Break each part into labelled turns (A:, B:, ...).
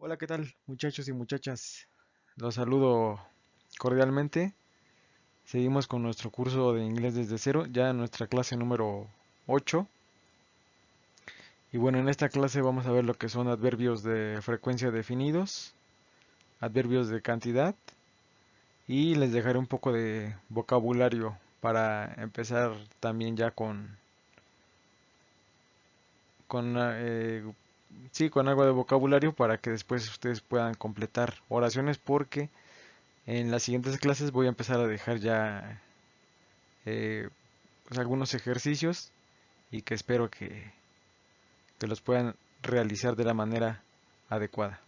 A: Hola, ¿qué tal, muchachos y muchachas? Los saludo cordialmente. Seguimos con nuestro curso de inglés desde cero, ya en nuestra clase número 8. Y bueno, en esta clase vamos a ver lo que son adverbios de frecuencia definidos, adverbios de cantidad y les dejaré un poco de vocabulario para empezar también ya con sí, con algo de vocabulario para que después ustedes puedan completar oraciones porque en las siguientes clases voy a empezar a dejar ya eh, pues, algunos ejercicios y que espero que los puedan realizar de la manera adecuada.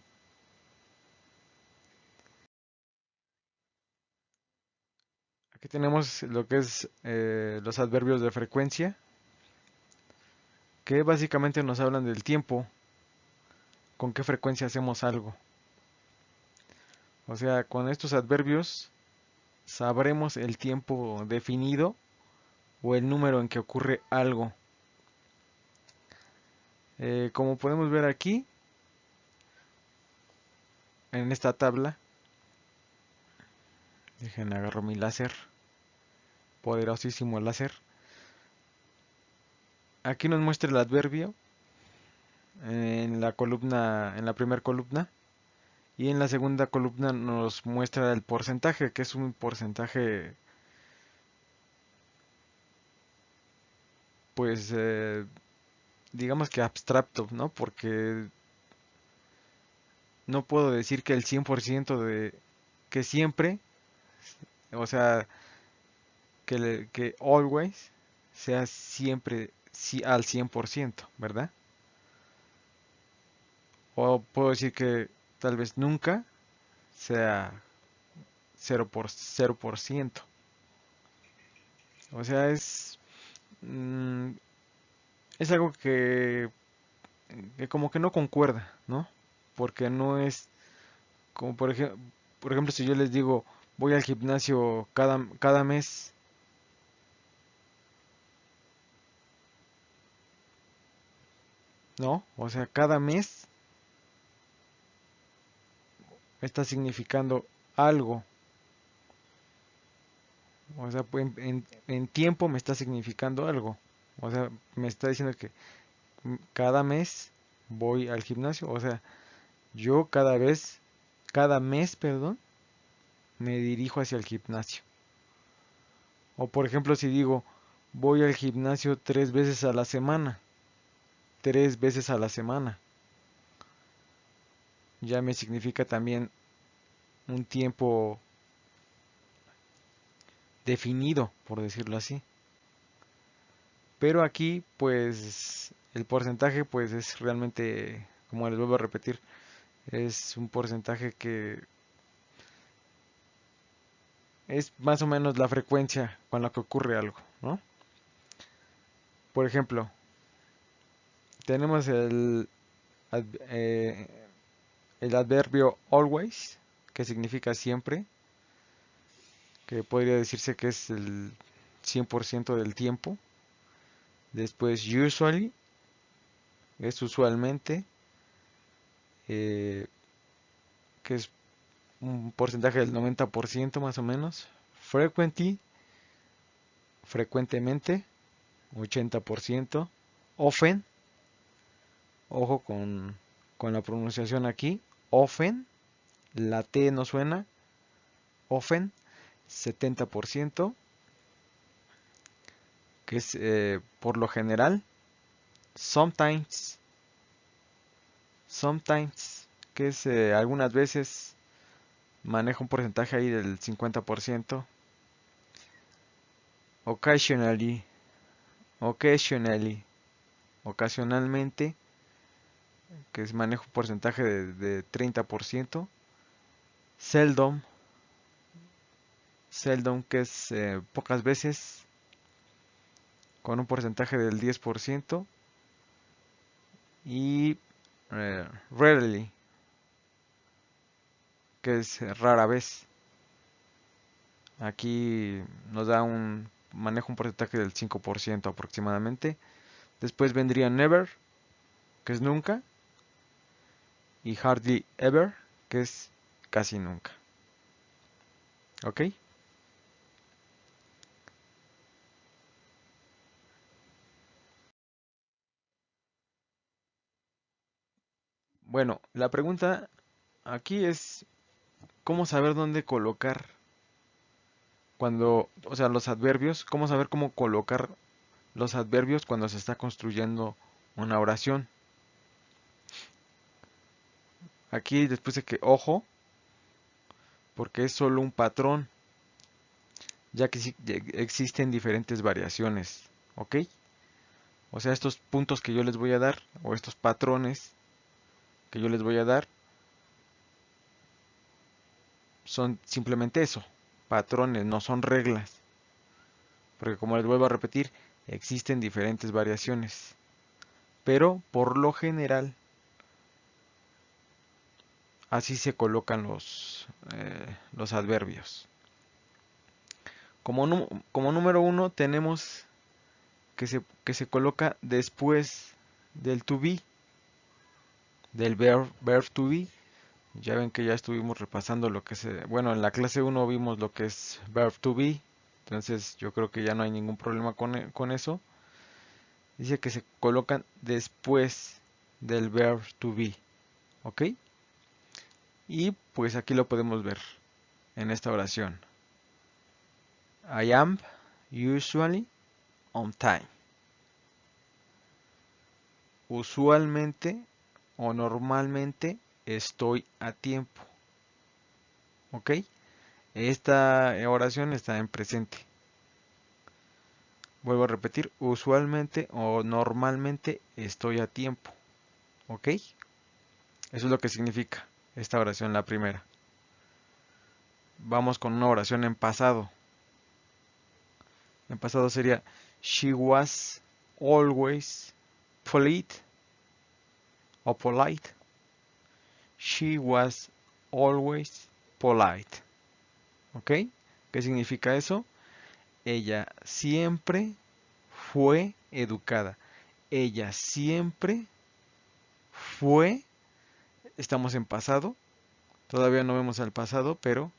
A: Aquí tenemos lo que es los adverbios de frecuencia, que básicamente nos hablan del tiempo, con qué frecuencia hacemos algo. O sea, con estos adverbios sabremos el tiempo definido o el número en que ocurre algo. Como podemos ver aquí, en esta tabla, déjenme agarro mi láser, poderosísimo láser. Aquí nos muestra el adverbio en la columna, en la primera columna, y en la segunda columna nos muestra el porcentaje, que es un porcentaje, pues, digamos que abstracto, ¿no? Porque no puedo decir que el 100% de, que siempre, o sea, que always sea siempre al 100%, ¿verdad? O puedo decir que tal vez nunca sea 0%. O sea, mm, es algo que como que no concuerda, ¿no? Porque no es como por ejemplo, si yo les digo voy al gimnasio cada mes, ¿no? O sea, cada mes está significando algo. O sea, pues, en tiempo me está significando algo. O sea, me está diciendo que cada mes voy al gimnasio. O sea, yo cada mes, perdón, me dirijo hacia el gimnasio. O por ejemplo, si digo, voy al gimnasio 3 veces a la semana, 3 veces a la semana, ya me significa también un tiempo definido, por decirlo así. Pero aquí, pues, el porcentaje, pues, es realmente, como les vuelvo a repetir, es un porcentaje que es más o menos la frecuencia con la que ocurre algo, ¿no? Por ejemplo, tenemos ad- eh, el adverbio always, que significa siempre, que podría decirse que es el 100% del tiempo. Después usually, es usualmente, eh, que es un porcentaje del 90% más o menos. Frequently, frecuentemente, 80%. Often, ojo con la pronunciación aquí. Often, la T no suena. Often, 70%, que es por lo general. Sometimes, sometimes, que es algunas veces, maneja un porcentaje ahí del 50%. Occasionally, occasionally, ocasionalmente, que es maneja un porcentaje de 30%. Seldom, seldom, que es pocas veces, con un porcentaje del 10%. Y rarely, que es rara vez. Aquí nos da maneja un porcentaje del 5% aproximadamente. Después vendría never, que es nunca. y hardly ever, que es casi nunca. ¿Ok? Bueno, la pregunta aquí es cómo saber dónde colocar cuando, o sea, los adverbios, cómo saber cómo colocar los adverbios cuando se está construyendo una oración. Aquí después de que, ojo, porque es solo un patrón, ya que sí existen diferentes variaciones, ¿ok? O sea, estos puntos que yo les voy a dar, o estos patrones que yo les voy a dar, son simplemente eso, patrones, no son reglas. Porque como les vuelvo a repetir, existen diferentes variaciones. Pero por lo general, así se colocan los adverbios. Como número uno tenemos que se coloca después del to be, del verb to be. Ya ven que ya estuvimos repasando lo que bueno, en la clase uno vimos lo que es verb to be, entonces yo creo que ya no hay ningún problema con eso. Dice que se colocan después del verb to be, ¿ok? Y pues aquí lo podemos ver en esta oración. I am usually on time. Usualmente o normalmente estoy a tiempo. ¿Ok? Esta oración está en presente. Vuelvo a repetir, usualmente o normalmente estoy a tiempo. ¿Ok? Eso es lo que significa esta oración, la primera. Vamos con una oración en pasado. En pasado sería she was always polite o polite. She was always polite. ¿Ok? ¿Qué significa eso? Ella siempre fue educada. Ella siempre fue. Estamos en pasado. Todavía no vemos al pasado, pero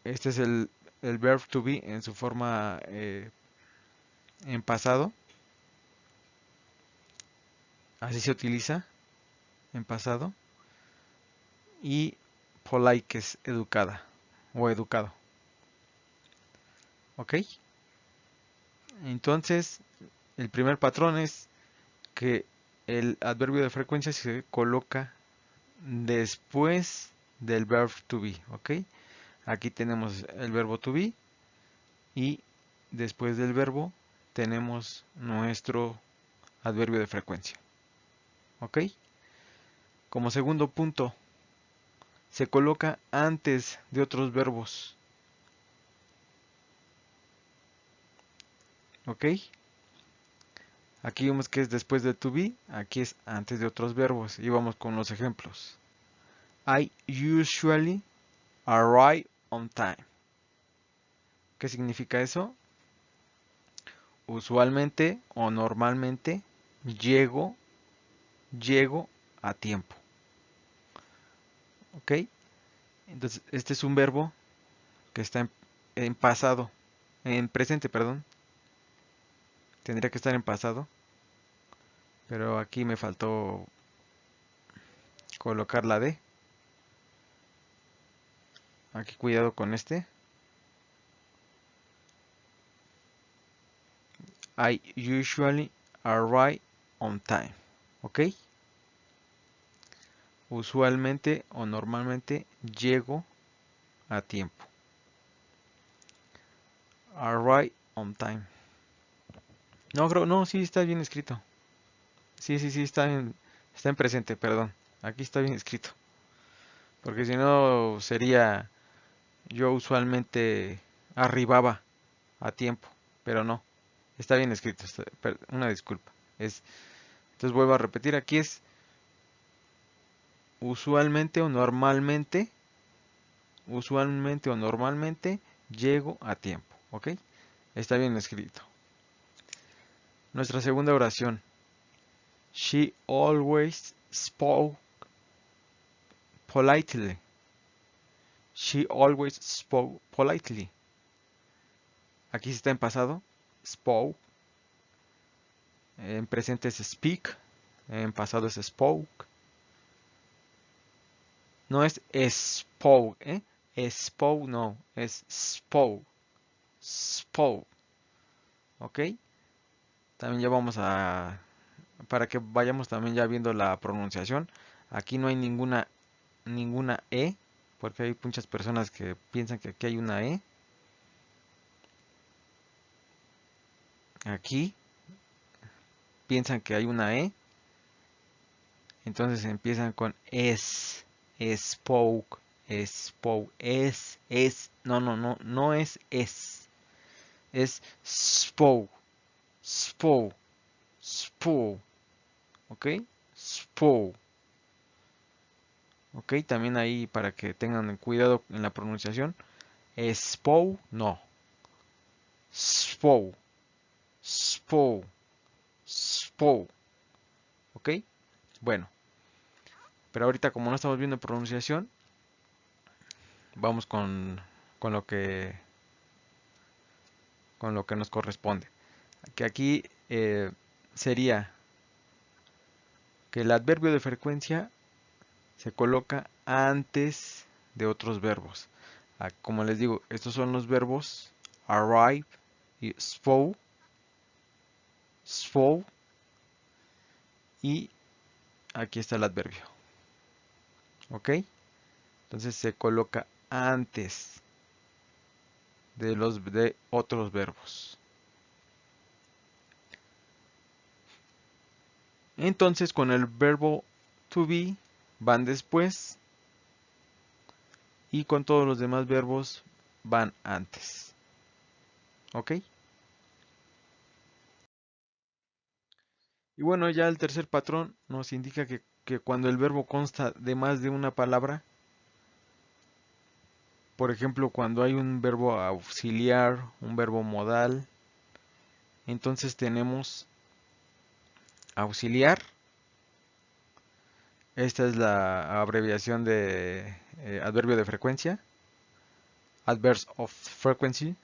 A: este es el verb to be en su forma en pasado. Así se utiliza en pasado. Y polite, que es educada o educado. ¿Ok? Entonces, el primer patrón es que el adverbio de frecuencia se coloca después del verb to be, ¿ok? Aquí tenemos el verbo to be y después del verbo tenemos nuestro adverbio de frecuencia, ¿ok? Como segundo punto, se coloca antes de otros verbos, ¿ok? Aquí vemos que es después de to be, aquí es antes de otros verbos y vamos con los ejemplos. I usually arrive on time. ¿Qué significa eso? Usualmente o normalmente llego, llego a tiempo. ¿Ok? Entonces, este es un verbo que está en pasado, en presente, perdón. Tendría que estar en pasado, pero aquí me faltó colocar la D. Aquí cuidado con este. I usually arrive on time. ¿Ok? Usualmente o normalmente llego a tiempo. Arrive on time. No, creo, no, sí está bien escrito. Sí, sí, sí, está en presente, perdón. Aquí está bien escrito. Porque si no sería yo usualmente arribaba a tiempo, pero no. Está bien escrito, una disculpa. Entonces vuelvo a repetir, aquí es usualmente o normalmente llego a tiempo, ¿ok? Está bien escrito. Nuestra segunda oración. She always spoke politely. She always spoke politely. Aquí sí está en pasado. Spoke. En presente es speak. En pasado es spoke. No es spoke, ¿eh? Spoke no, es spoke. Spoke. ¿Ok? También ya vamos a... Para que vayamos también ya viendo la pronunciación. Aquí no hay ninguna E. Porque hay muchas personas que piensan que aquí hay una E. Aquí piensan que hay una E. Entonces empiezan con es. Spoke. Spoke. Es. No, no, no. No es es. Es spoke. Spoke. Spoke. ¿Ok? Spoke. ¿Ok? También ahí para que tengan cuidado en la pronunciación. Spoke. No. Spoke. Spoke. Spoke. ¿Ok? Bueno. Pero ahorita como no estamos viendo pronunciación, vamos con lo que con lo que nos corresponde. Que aquí sería que el adverbio de frecuencia se coloca antes de otros verbos. Como les digo, estos son los verbos arrive y spoke, spoke, y aquí está el adverbio. ¿Ok? Entonces se coloca antes de otros verbos. Entonces con el verbo to be van después y con todos los demás verbos van antes. ¿Ok? Y bueno, ya el tercer patrón nos indica que cuando el verbo consta de más de una palabra, por ejemplo, cuando hay un verbo auxiliar, un verbo modal, entonces tenemos auxiliar. Esta es la abreviación de adverbio de frecuencia, adverbs of frequency,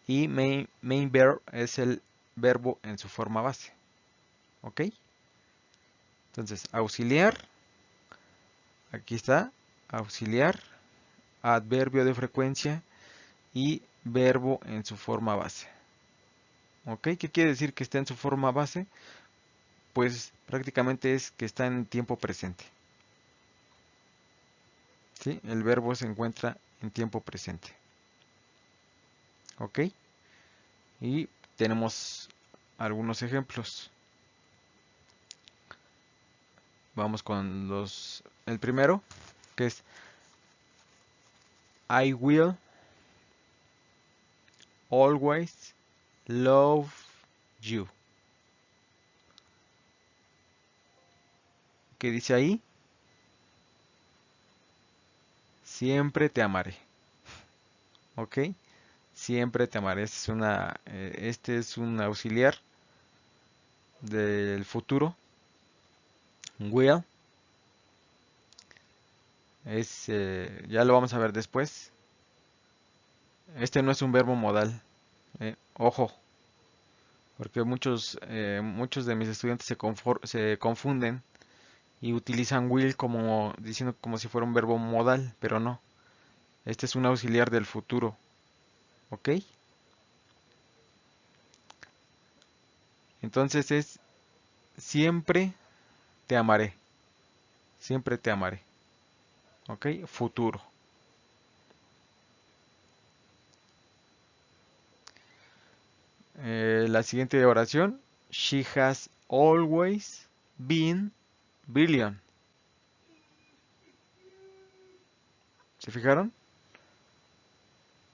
A: y main verb es el verbo en su forma base. ¿Ok? Entonces, auxiliar, aquí está, auxiliar, adverbio de frecuencia y verbo en su forma base. ¿Ok? ¿Qué quiere decir que está en su forma base? Pues prácticamente es que está en tiempo presente. ¿Sí? El verbo se encuentra en tiempo presente. ¿Ok? Y tenemos algunos ejemplos. Vamos con el primero, que es I will always love you. ¿Qué dice ahí? Siempre te amaré. ¿Ok? Siempre te amaré. Este es un auxiliar del futuro. Will. Ya lo vamos a ver después. Este no es un verbo modal. Ojo, porque muchos de mis estudiantes se confunden y utilizan will como diciendo como si fuera un verbo modal, pero no. Este es un auxiliar del futuro. ¿Ok? Entonces es siempre te amaré. Siempre te amaré. ¿Ok? Futuro. La siguiente oración. She has always been brilliant. ¿Se fijaron?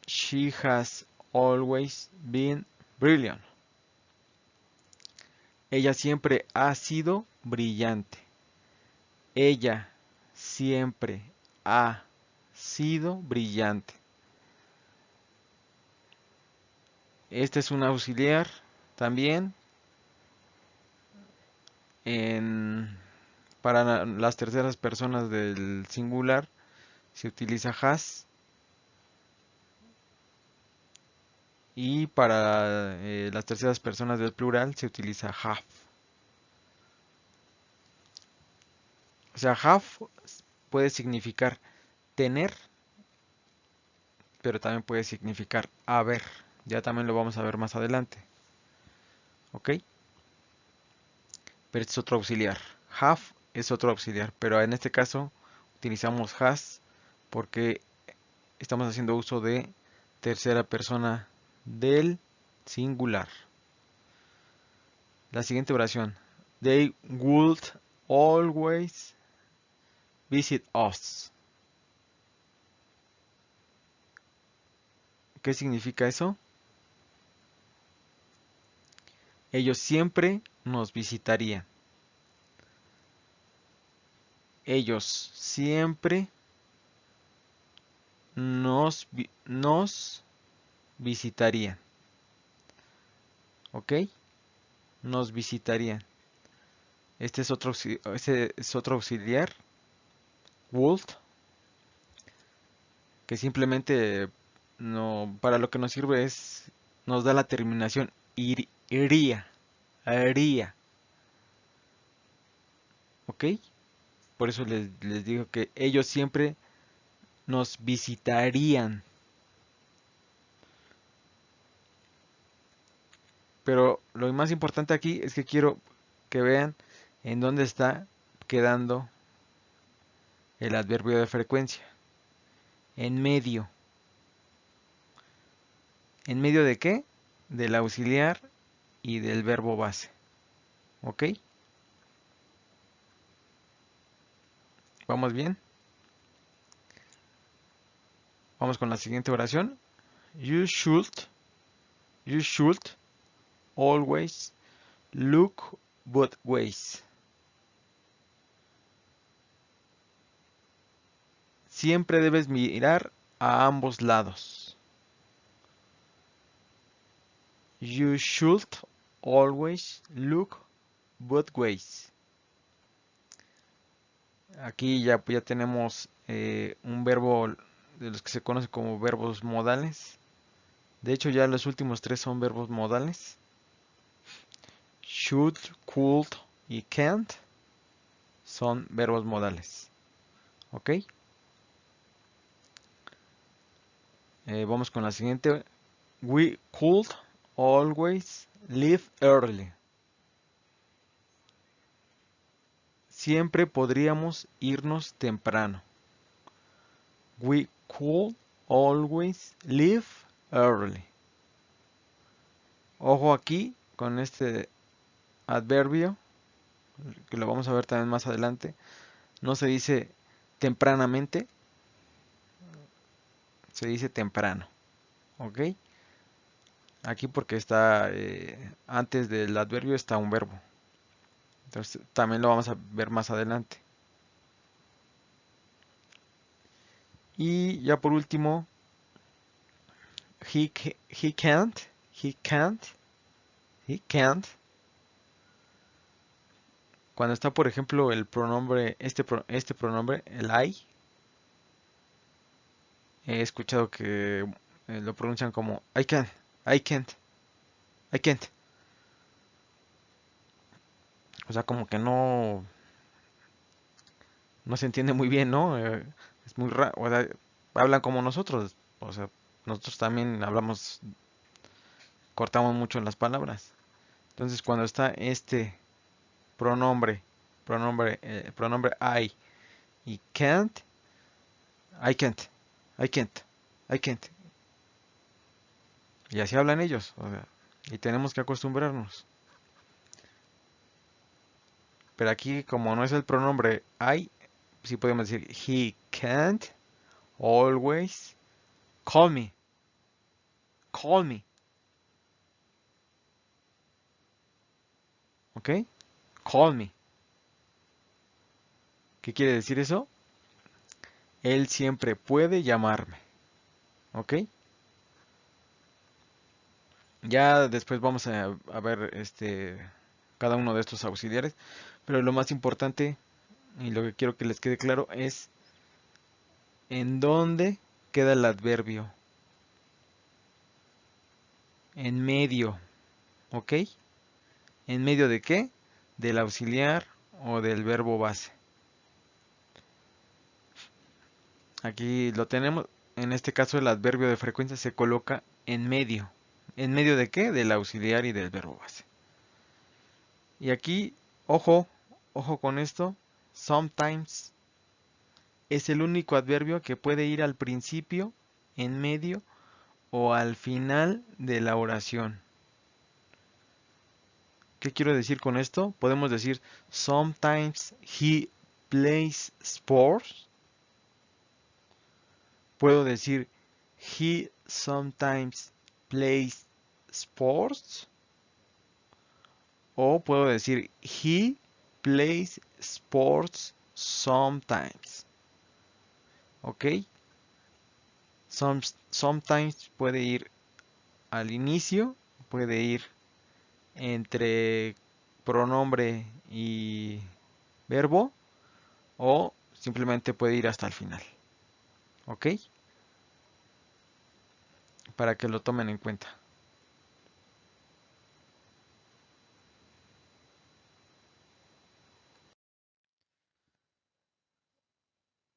A: She has always been brilliant. Ella siempre ha sido brillante. Ella siempre ha sido brillante. Este es un auxiliar también en Para las terceras personas del singular se utiliza has. Y para las terceras personas del plural se utiliza have. O sea, have puede significar tener, pero también puede significar haber. Ya también lo vamos a ver más adelante. ¿Ok? Pero este es otro auxiliar. Have es otro auxiliar, pero en este caso utilizamos has porque estamos haciendo uso de tercera persona del singular. La siguiente oración. They would always visit us. ¿Qué significa eso? Ellos siempre nos visitarían. Ellos siempre nos visitarían. ¿Ok? Nos visitarían. Este es otro auxiliar, would, que simplemente no, para lo que nos sirve es, nos da la terminación iría, haría. ¿Ok? Por eso les digo que ellos siempre nos visitarían. Pero lo más importante aquí es que quiero que vean en dónde está quedando el adverbio de frecuencia. En medio. ¿En medio de qué? Del auxiliar y del verbo base. ¿Ok? ¿Vamos bien? Vamos con la siguiente oración. You should always look both ways. Siempre debes mirar a ambos lados. You should always look both ways. Aquí ya tenemos un verbo de los que se conoce como verbos modales. De hecho, ya los últimos tres son verbos modales. Should, could y can't son verbos modales. ¿Ok? Vamos con la siguiente. We could always leave early. Siempre podríamos irnos temprano. We could always leave early. Ojo aquí con este adverbio, que lo vamos a ver también más adelante. No se dice tempranamente, se dice temprano. ¿Ok? Aquí porque está antes del adverbio está un verbo. Entonces también lo vamos a ver más adelante. Y ya por último, he can't, he can't, he can't. Cuando está, por ejemplo, el pronombre, este pronombre, el I, he escuchado que lo pronuncian como I can't, I can't, I can't. O sea, como que no se entiende muy bien, ¿no? Es muy raro. O sea, hablan como nosotros. O sea, nosotros también hablamos, cortamos mucho en las palabras. Entonces, cuando está este pronombre, pronombre I y can't, I can't, I can't, I can't. Y así hablan ellos. O sea, y tenemos que acostumbrarnos. Pero aquí, como no es el pronombre I, sí podemos decir he can't always call me. Call me. ¿Ok? Call me. ¿Qué quiere decir eso? Él siempre puede llamarme. ¿Ok? Ya después vamos a ver cada uno de estos auxiliares. Pero lo más importante y lo que quiero que les quede claro es en dónde queda el adverbio. En medio, ¿ok? ¿En medio de qué? Del auxiliar o del verbo base. Aquí lo tenemos. En este caso el adverbio de frecuencia se coloca en medio. ¿En medio de qué? Del auxiliar y del verbo base. Y aquí, ojo, ojo con esto. Sometimes es el único adverbio que puede ir al principio, en medio o al final de la oración. ¿Qué quiero decir con esto? Podemos decir sometimes he plays sports. Puedo decir he sometimes plays sports. O puedo decir he plays sports sometimes. ¿Ok? Sometimes puede ir al inicio, puede ir entre pronombre y verbo o simplemente puede ir hasta el final. ¿Ok? Para que lo tomen en cuenta.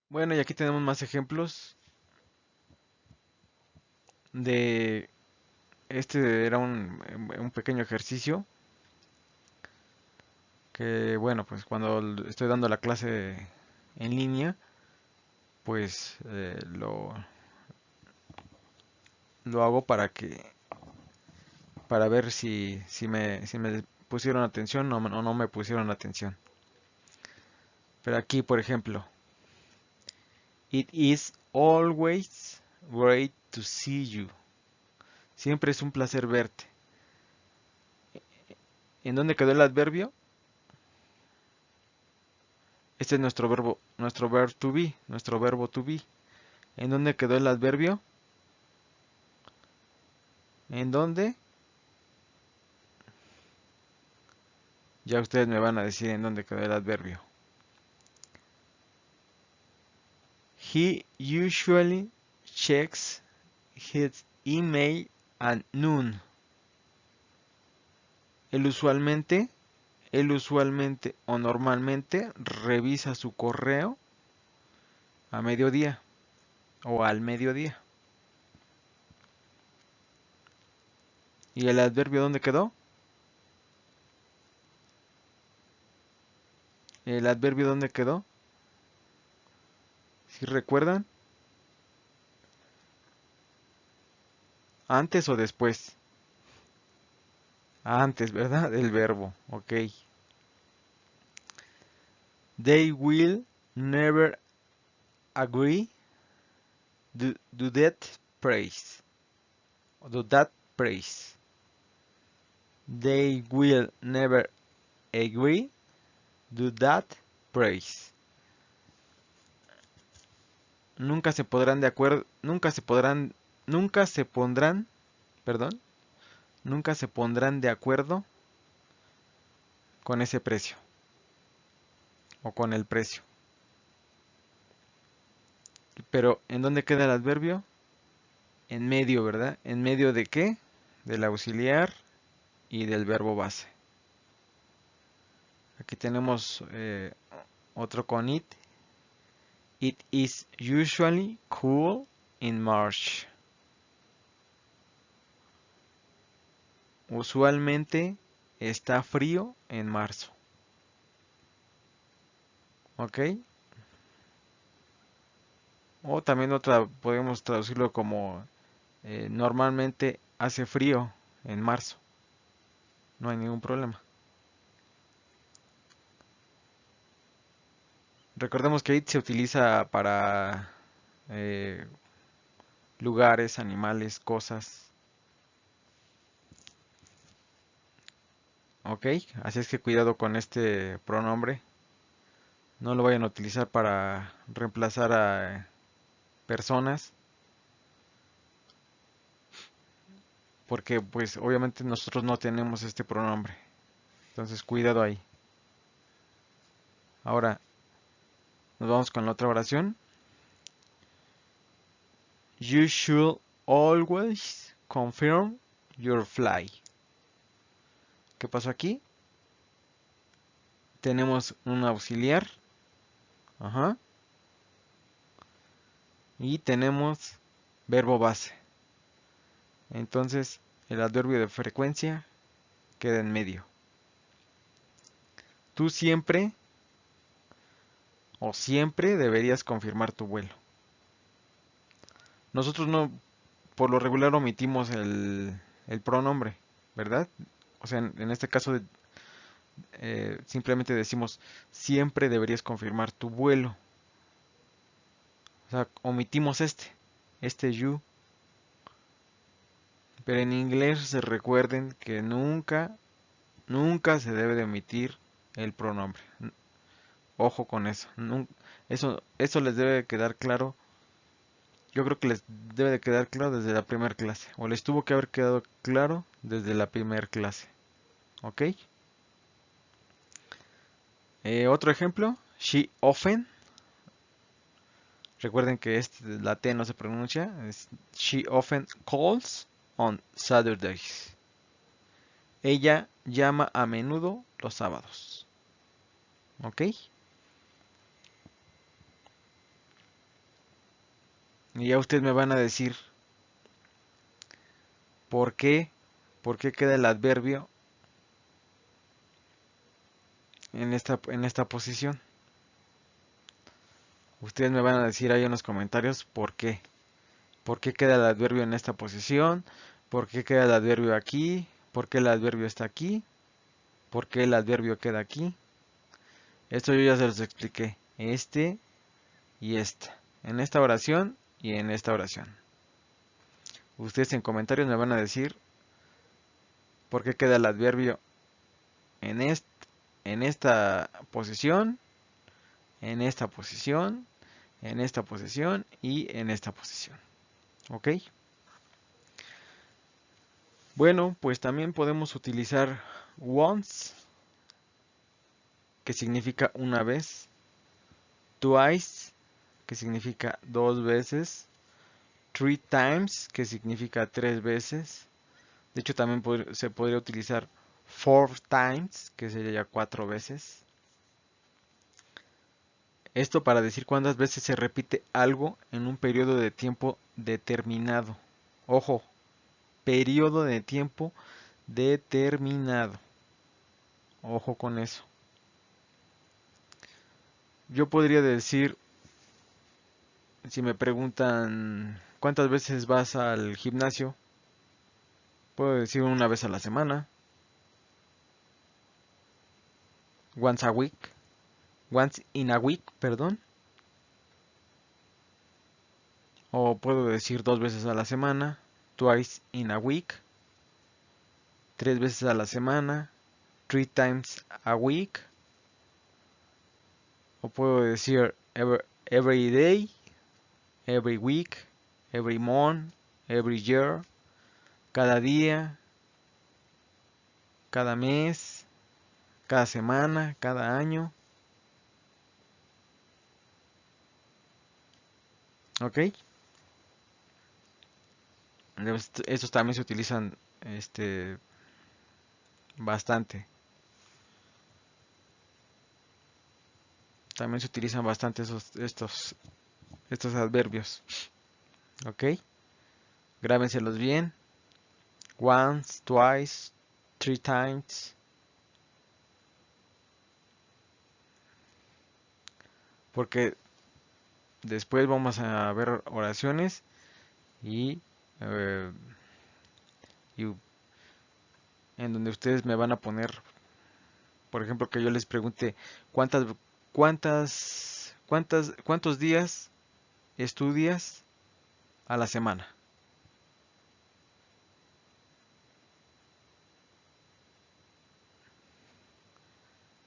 A: Bueno, y aquí tenemos más ejemplos de este era un pequeño ejercicio que bueno, pues cuando estoy dando la clase en línea, pues lo hago para ver si me pusieron atención o no me pusieron atención. Pero aquí, por ejemplo, it is always great to see you. Siempre es un placer verte. ¿En dónde quedó el adverbio? Este es nuestro verb to be, nuestro verbo to be. ¿En dónde quedó el adverbio? ¿En dónde? Ya ustedes me van a decir en dónde quedó el adverbio. He usually checks his email at noon. Él usualmente, él usualmente o normalmente revisa su correo a mediodía o al mediodía. ¿Y el adverbio dónde quedó? ¿El adverbio dónde quedó? ¿Si recuerdan? ¿Antes o después? Antes, ¿verdad? El verbo, ok. They will never agree do that praise. Do that praise. They will never agree do that praise. Nunca se podrán de acuerdo, nunca se pondrán, perdón, nunca se pondrán de acuerdo con ese precio o con el precio. Pero ¿en dónde queda el adverbio? En medio, ¿verdad? ¿En medio de qué? Del auxiliar y del verbo base. Aquí tenemos otro con it. It is usually cool in March. Usualmente está frío en marzo. ¿Ok? O también otra, podemos traducirlo como normalmente hace frío en marzo. No hay ningún problema. Recordemos que it se utiliza para eh, lugares, animales, cosas. ¿Ok? Así es que cuidado con este pronombre. No lo vayan a utilizar para reemplazar a personas. Porque pues obviamente nosotros no tenemos este pronombre. Entonces cuidado ahí. Ahora, Nos vamos con la otra oración. You should always confirm your flight. ¿Qué pasó aquí? Tenemos un auxiliar. Ajá. Y tenemos verbo base. Entonces, el adverbio de frecuencia queda en medio. Tú siempre o siempre deberías confirmar tu vuelo. Nosotros no, por lo regular omitimos el pronombre, ¿verdad? O sea, en este caso simplemente decimos siempre deberías confirmar tu vuelo. O sea, omitimos este you. Pero en inglés se recuerden que nunca, nunca se debe de omitir el pronombre. Ojo con eso. Eso les debe de quedar claro. Yo creo que les debe de quedar claro desde la primera clase. O les tuvo que haber quedado claro desde la primera clase. ¿Ok? Otro ejemplo. She often. Recuerden que la T no se pronuncia. She often calls on Saturdays. Ella llama a menudo los sábados. ¿Ok? Y ya ustedes me van a decir por qué, por qué queda el adverbio en esta posición. Ustedes me van a decir ahí en los comentarios por qué. ¿Por qué queda el adverbio en esta posición? ¿Por qué queda el adverbio aquí? ¿Por qué el adverbio está aquí? ¿Por qué el adverbio queda aquí? Esto yo ya se los expliqué. Este y esta. En esta oración y en esta oración. Ustedes en comentarios me van a decir por qué queda el adverbio en, en esta posición, en esta posición, en esta posición y en esta posición. ¿Ok? Bueno, pues también podemos utilizar once, que significa una vez, twice, que significa dos veces, three times, que significa tres veces. De hecho, también se podría utilizar four times, que sería cuatro veces. Esto para decir cuántas veces se repite algo en un periodo de tiempo determinado. Ojo, periodo de tiempo determinado. Ojo con eso. Yo podría decir, si me preguntan cuántas veces vas al gimnasio, puedo decir una vez a la semana, once a week, once in a week, perdón. O puedo decir dos veces a la semana, twice in a week, tres veces a la semana, three times a week. O puedo decir every day, every week, every month, every year, cada día, cada mes, cada semana, cada año. ¿Ok? Estos también se utilizan bastante. También se utilizan bastante estos adverbios. ¿Ok? Grábenselos bien. Once, twice, three times. Porque después vamos a ver oraciones y, eh, y en donde ustedes me van a poner, por ejemplo, que yo les pregunte cuántos días estudias a la semana.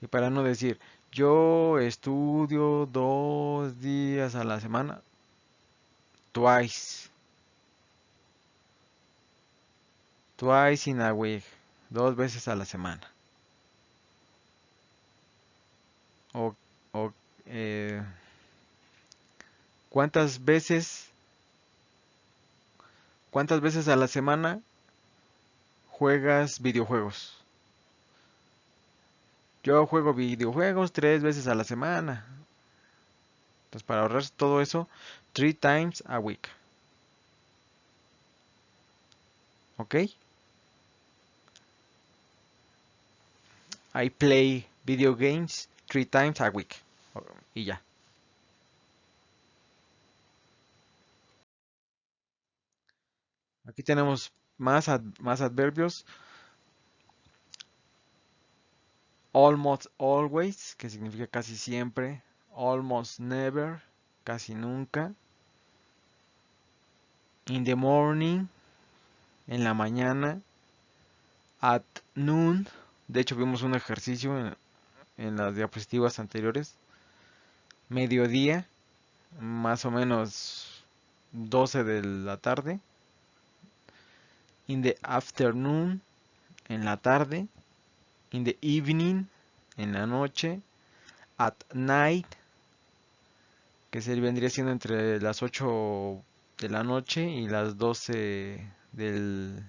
A: Y para no decir, yo estudio 2 días a la semana, twice, twice in a week, dos veces a la semana. O, o, eh, ¿Cuántas veces a la semana juegas videojuegos? Yo juego videojuegos 3 veces a la semana. Entonces, para ahorrar todo eso, 3 times a week. ¿Ok? I play video games 3 times a week. Y ya. Aquí tenemos más adverbios. Almost always, que significa casi siempre. Almost never, casi nunca. In the morning, en la mañana. At noon, de hecho vimos un ejercicio en las diapositivas anteriores. Mediodía, más o menos 12 de la tarde. In the afternoon, en la tarde. In the evening, en la noche. At night, que se vendría siendo entre las 8 de la noche y las 12 de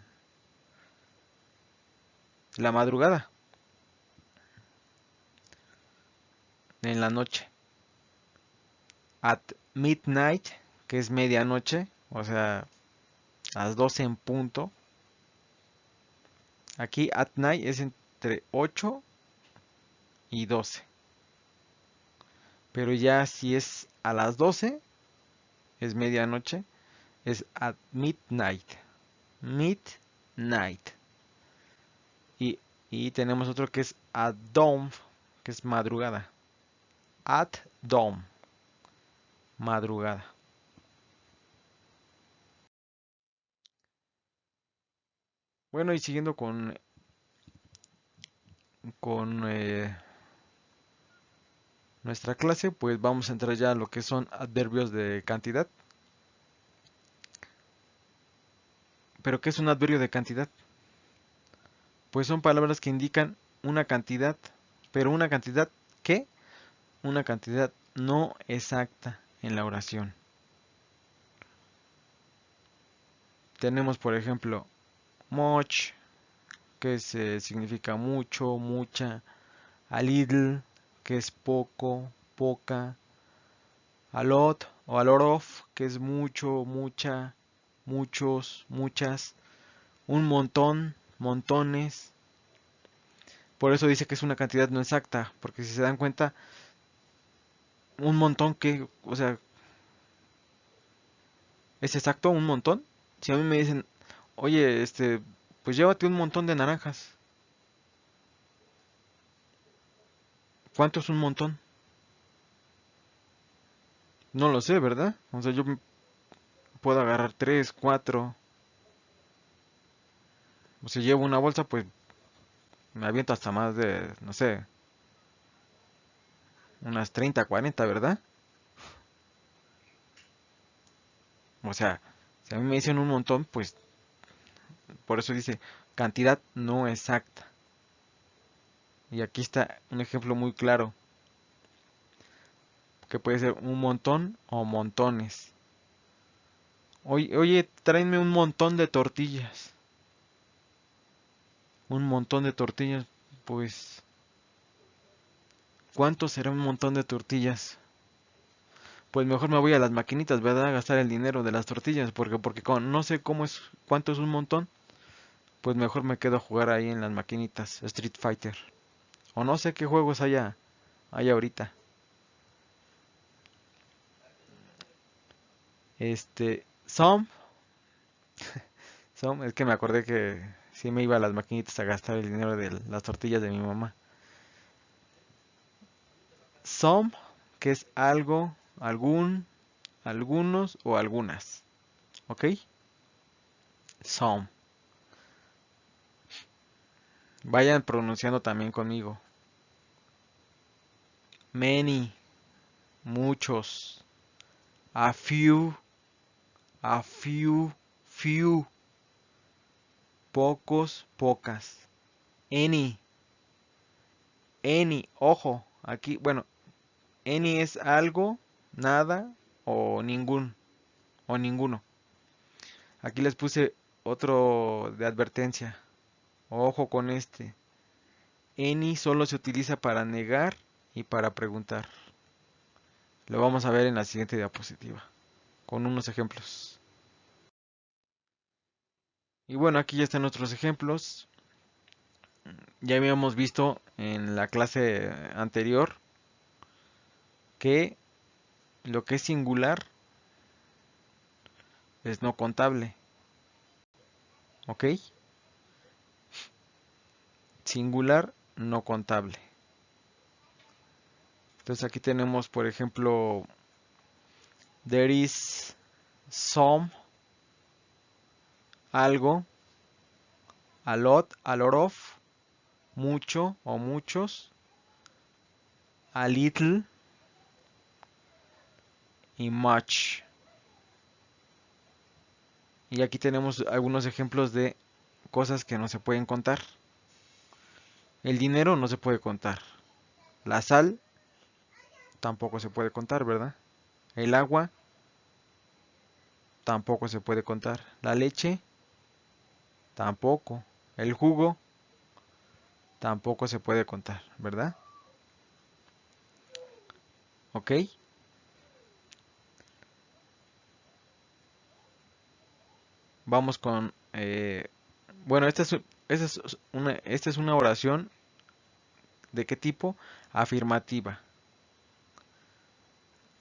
A: la madrugada, en la noche. At midnight, que es medianoche, o sea, las 12 en punto. Aquí at night es entre 8 y 12. Pero ya si es a las 12, es medianoche, es at midnight. Midnight. Y, y tenemos otro que es at dawn, que es madrugada. At dawn, madrugada. Bueno, y siguiendo con nuestra clase, pues vamos a entrar ya a lo que son adverbios de cantidad. ¿Pero qué es un adverbio de cantidad? Pues son palabras que indican una cantidad, pero una cantidad ¿qué? Una cantidad no exacta en la oración. Tenemos, por ejemplo, much, que significa mucho, mucha, a little, que es poco, poca, a lot o a lot of, que es mucho, mucha, muchos, muchas, un montón, montones. Por eso dice que es una cantidad no exacta, porque si se dan cuenta, un montón que, o sea, ¿es exacto un montón? Si a mí me dicen, oye, pues llévate un montón de naranjas. ¿Cuánto es un montón? No lo sé, ¿verdad? O sea, puedo agarrar tres, cuatro. O si llevo una bolsa, pues me aviento hasta más de, no sé, unas 30, 40, ¿verdad? O sea, si a mí me dicen un montón, pues por eso dice cantidad no exacta. Y aquí está un ejemplo muy claro, que puede ser un montón o montones. Oye, oye, tráeme un montón de tortillas. Un montón de tortillas, pues, ¿cuánto será un montón de tortillas? Pues mejor me voy a las maquinitas, ¿verdad? A gastar el dinero de las tortillas, porque no sé cuánto es un montón, pues mejor me quedo a jugar ahí en las maquinitas, Street Fighter. O no sé qué juegos hay ahorita. Es que me acordé que sí me iba a las maquinitas a gastar el dinero de las tortillas de mi mamá. Some, que es algo, algún, algunos o algunas. ¿Ok? Some. Vayan pronunciando también conmigo. Many, muchos. A few, few. Pocos, pocas. Any, any. Ojo, aquí, bueno, any es algo, nada. o ninguno. Aquí les puse otro de advertencia. Ojo con este. Any solo se utiliza para negar y para preguntar. Lo vamos a ver en la siguiente diapositiva, con unos ejemplos. Y bueno, aquí ya están nuestros ejemplos. Ya habíamos visto en la clase anterior que lo que es singular es no contable. ¿Ok? Singular no contable. Entonces aquí tenemos, por ejemplo, there is some, algo, a lot of, mucho o muchos, a little y much. Y aquí tenemos algunos ejemplos de cosas que no se pueden contar. El dinero no se puede contar. La sal tampoco se puede contar, ¿verdad? El agua tampoco se puede contar. La leche tampoco. El jugo tampoco se puede contar, ¿verdad? ¿Ok? Vamos con... bueno, esta es una oración. ¿De qué tipo? Afirmativa.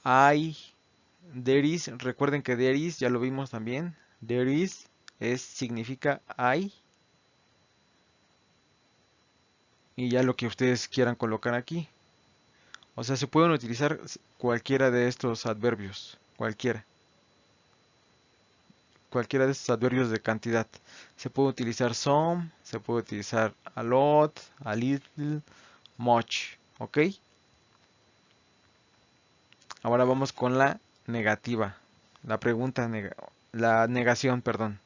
A: Hay, there is, recuerden que there is, ya lo vimos también. There is significa hay. Y ya lo que ustedes quieran colocar aquí. O sea, se pueden utilizar cualquiera de estos adverbios. Cualquiera. Cualquiera de estos adverbios de cantidad. Se puede utilizar some, se puede utilizar a lot, a little, much. ¿Ok? Ahora vamos con la negativa. La pregunta, la negación, perdón.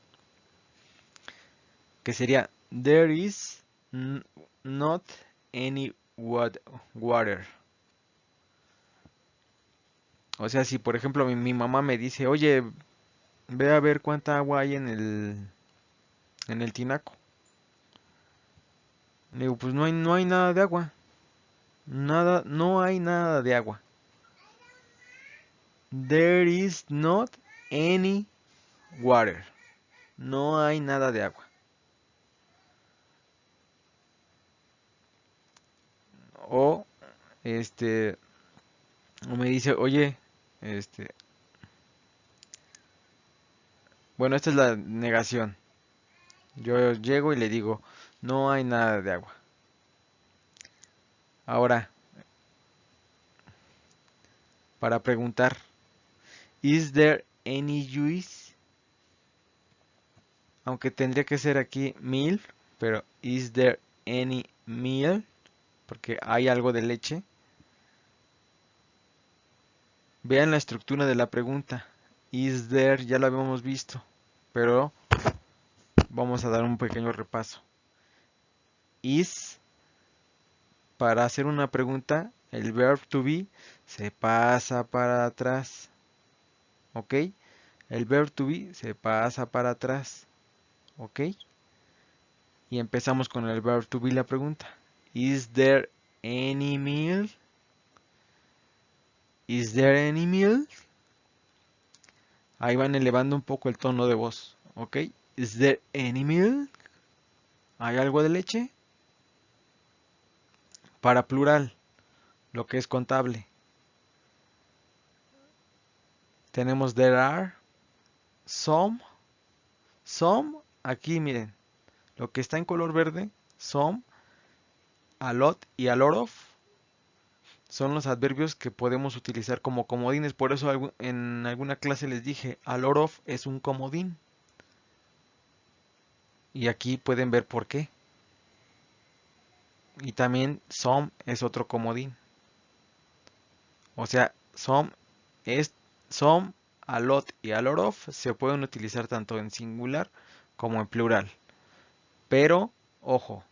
A: Que sería, there is not any water. O sea, si por ejemplo mi mamá me dice, oye, ve a ver cuánta agua hay en el tinaco. Le digo, pues no hay nada de agua. Nada, no hay nada de agua. There is not any water. No hay nada de agua. O, este, o me dice, oye, este, bueno, esta es la negación. Yo llego y le digo, no hay nada de agua. Ahora, para preguntar, ¿is there any juice? Aunque tendría que ser aquí milk, pero ¿is there any milk? Porque hay algo de leche. Vean la estructura de la pregunta. Is there, ya lo habíamos visto, pero vamos a dar un pequeño repaso. Is, para hacer una pregunta, el verb to be se pasa para atrás. ¿Ok? El verb to be se pasa para atrás. ¿Ok? Y empezamos con el verb to be la pregunta. Is there any milk? Is there any milk? Ahí van elevando un poco el tono de voz. ¿Ok? Is there any milk? ¿Hay algo de leche? Para plural, lo que es contable. Tenemos there are, some, aquí miren, lo que está en color verde, some, a lot y a lot of, son los adverbios que podemos utilizar como comodines. Por eso en alguna clase les dije, a lot of es un comodín. Y aquí pueden ver por qué. Y también some es otro comodín. O sea, some, a lot y a lot of se pueden utilizar tanto en singular como en plural. Pero, ojo,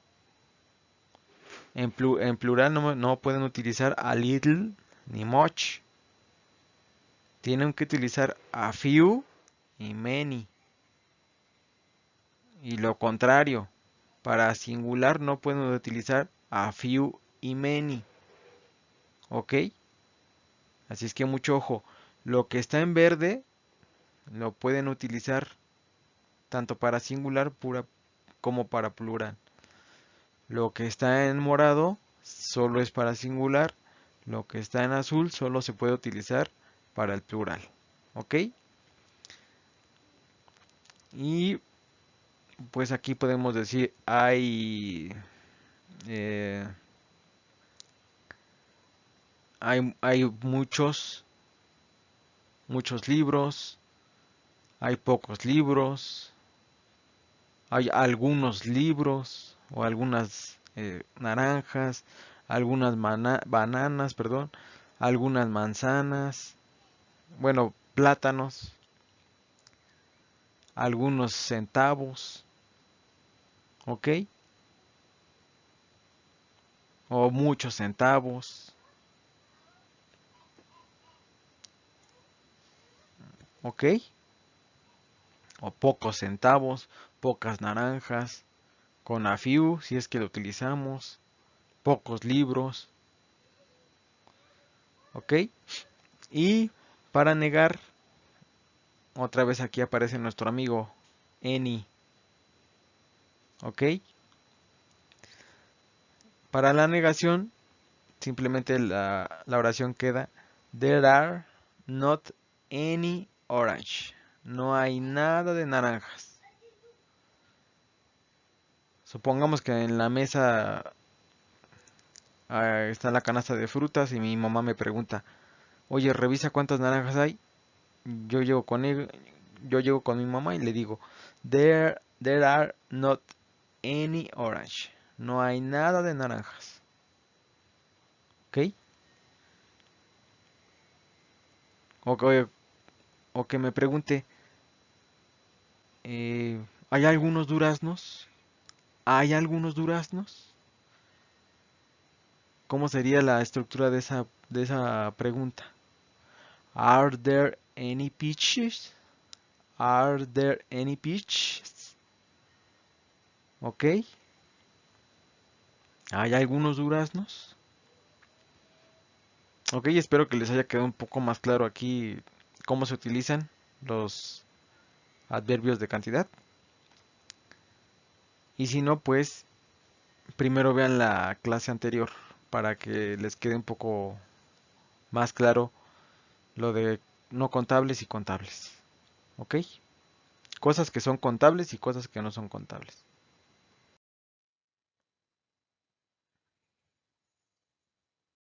A: en plural no pueden utilizar a little ni much. Tienen que utilizar a few y many. Y lo contrario, para singular no pueden utilizar a few y many. ¿Ok? Así es que mucho ojo. Lo que está en verde lo pueden utilizar tanto para singular como para plural. Lo que está en morado solo es para singular. Lo que está en azul solo se puede utilizar para el plural. ¿Ok? Y pues aquí podemos decir eh, hay muchos libros, hay pocos libros, hay algunos libros o algunas naranjas, algunas bananas, perdón, algunas manzanas, bueno, plátanos, algunos centavos, ¿ok? O muchos centavos, ¿ok? O pocos centavos, pocas naranjas, con a few si es que lo utilizamos, pocos libros, ¿ok? Y para negar, otra vez aquí aparece nuestro amigo any, ¿ok? Para la negación, simplemente la oración queda there are not any orange. No hay nada de naranjas. Supongamos que en la mesa está la canasta de frutas y mi mamá me pregunta, oye, revisa cuántas naranjas hay. Yo llego con él, yo llego con mi mamá y le digo, there are not any orange. No hay nada de naranjas. ¿Ok? O, que o que me pregunte, ¿hay algunos duraznos? ¿Hay algunos duraznos? ¿Cómo sería la estructura de esa pregunta? Are there any peaches? Are there any peaches? ¿Ok? ¿Hay algunos duraznos? Ok, espero que les haya quedado un poco más claro aquí cómo se utilizan los adverbios de cantidad. Y si no, pues primero vean la clase anterior para que les quede un poco más claro lo de no contables y contables. ¿Ok? Cosas que son contables y cosas que no son contables.